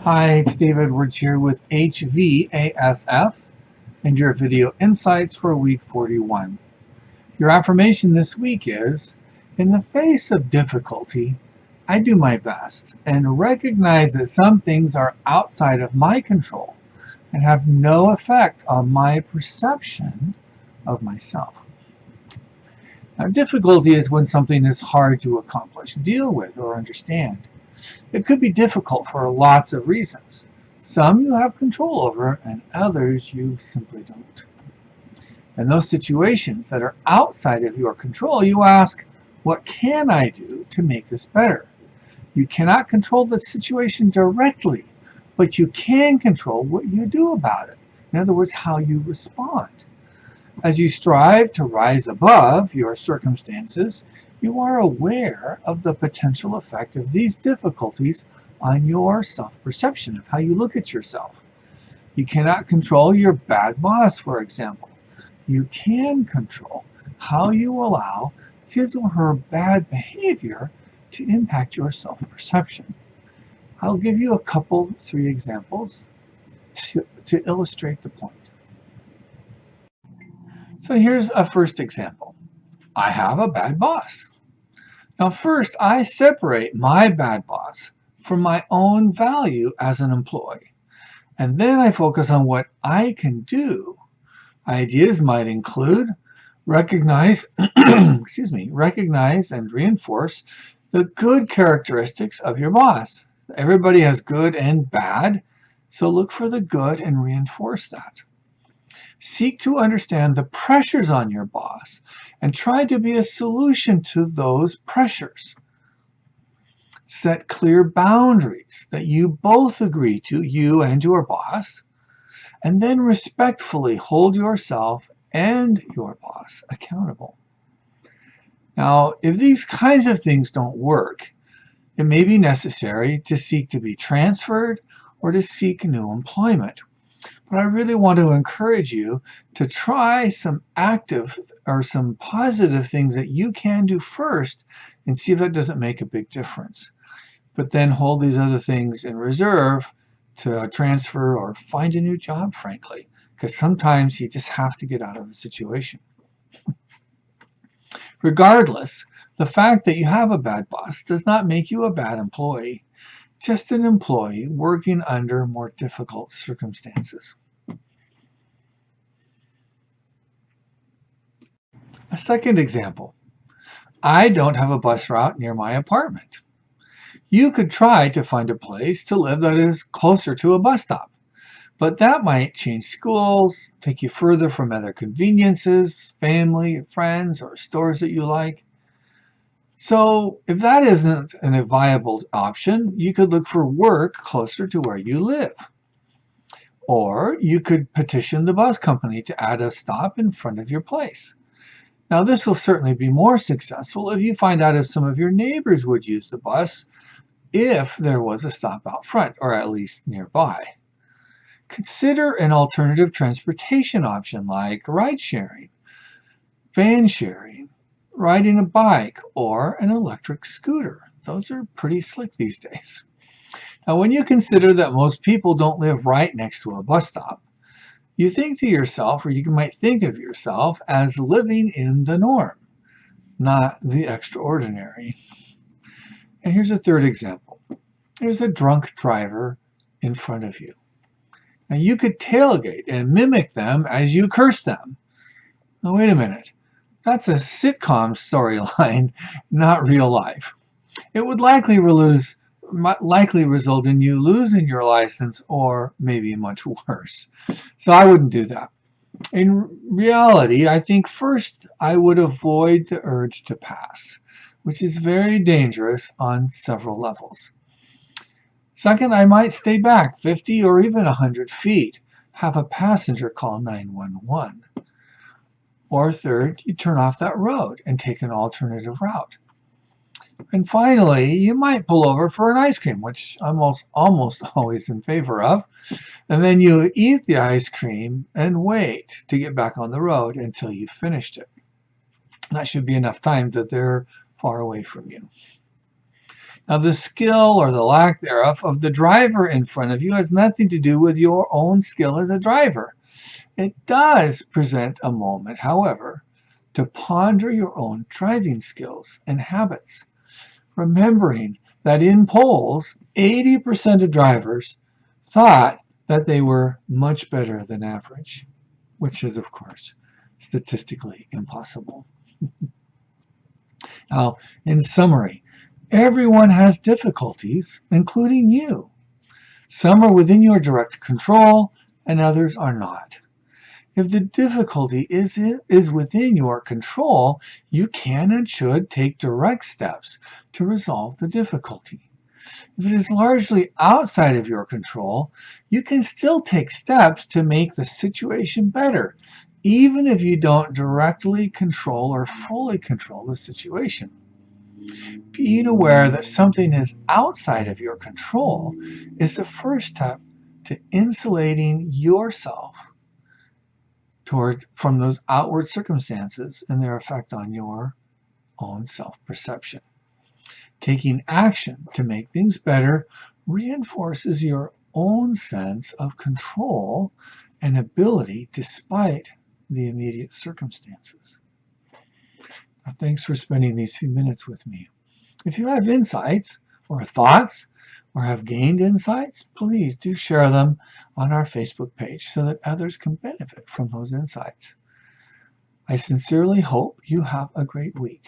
Hi, it's Dave Edwards here with HVASF and your video insights for week 41. Your affirmation this week is, in the face of difficulty, I do my best and recognize that some things are outside of my control and have no effect on my perception of myself. Now, difficulty is when something is hard to accomplish, deal with, or understand. It could be difficult for lots of reasons. Some you have control over, and others you simply don't. In those situations that are outside of your control, you ask, what can I do to make this better? You cannot control the situation directly, but you can control what you do about it. In other words, how you respond. As you strive to rise above your circumstances, you are aware of the potential effect of these difficulties on your self-perception, of how you look at yourself. You cannot control your bad boss, for example. You can control how you allow his or her bad behavior to impact your self-perception. I'll give you three examples to illustrate the point. So here's a first example. I have a bad boss. Now first, I separate my bad boss from my own value as an employee. And then I focus on what I can do. Ideas might include recognize and reinforce the good characteristics of your boss. Everybody has good and bad, so look for the good and reinforce that. Seek to understand the pressures on your boss and try to be a solution to those pressures. Set clear boundaries that you both agree to, you and your boss, and then respectfully hold yourself and your boss accountable. Now, if these kinds of things don't work, it may be necessary to seek to be transferred or to seek new employment. But I really want to encourage you to try some active or some positive things that you can do first and see if that doesn't make a big difference. But then hold these other things in reserve to transfer or find a new job, frankly, because sometimes you just have to get out of a situation. Regardless, the fact that you have a bad boss does not make you a bad employee. Just an employee working under more difficult circumstances. A second example. I don't have a bus route near my apartment. You could try to find a place to live that is closer to a bus stop, but that might change schools, take you further from other conveniences, family, friends, or stores that you like. So if that isn't a viable option, you could look for work closer to where you live. Or you could petition the bus company to add a stop in front of your place. Now this will certainly be more successful if you find out if some of your neighbors would use the bus if there was a stop out front, or at least nearby. Consider an alternative transportation option like ride sharing, van sharing, riding a bike, or an electric scooter. Those are pretty slick these days. Now, when you consider that most people don't live right next to a bus stop, you think to yourself, or you might think of yourself as living in the norm, not the extraordinary. And here's a third example. There's a drunk driver in front of you. Now, you could tailgate and mimic them as you curse them. Now, wait a minute. That's a sitcom storyline, not real life. It would likely result in you losing your license, or maybe much worse. So I wouldn't do that. In reality, I think first I would avoid the urge to pass, which is very dangerous on several levels. Second, I might stay back 50 or even 100 feet, have a passenger call 911. Or third, you turn off that road and take an alternative route. And finally, you might pull over for an ice cream, which I'm almost always in favor of. And then you eat the ice cream and wait to get back on the road until you've finished it. That should be enough time that they're far away from you. Now, the skill or the lack thereof of the driver in front of you has nothing to do with your own skill as a driver. It does present a moment, however, to ponder your own driving skills and habits, remembering that in polls, 80% of drivers thought that they were much better than average, which is, of course, statistically impossible. Now, in summary, everyone has difficulties, including you. Some are within your direct control, and others are not. If the difficulty is within your control, you can and should take direct steps to resolve the difficulty. If it is largely outside of your control, you can still take steps to make the situation better, even if you don't directly control or fully control the situation. Being aware that something is outside of your control is the first step to insulating yourself from those outward circumstances and their effect on your own self-perception. Taking action to make things better reinforces your own sense of control and ability despite the immediate circumstances. Now, thanks for spending these few minutes with me. If you have insights or thoughts or have gained insights, please do share them on our Facebook page so that others can benefit from those insights. I sincerely hope you have a great week.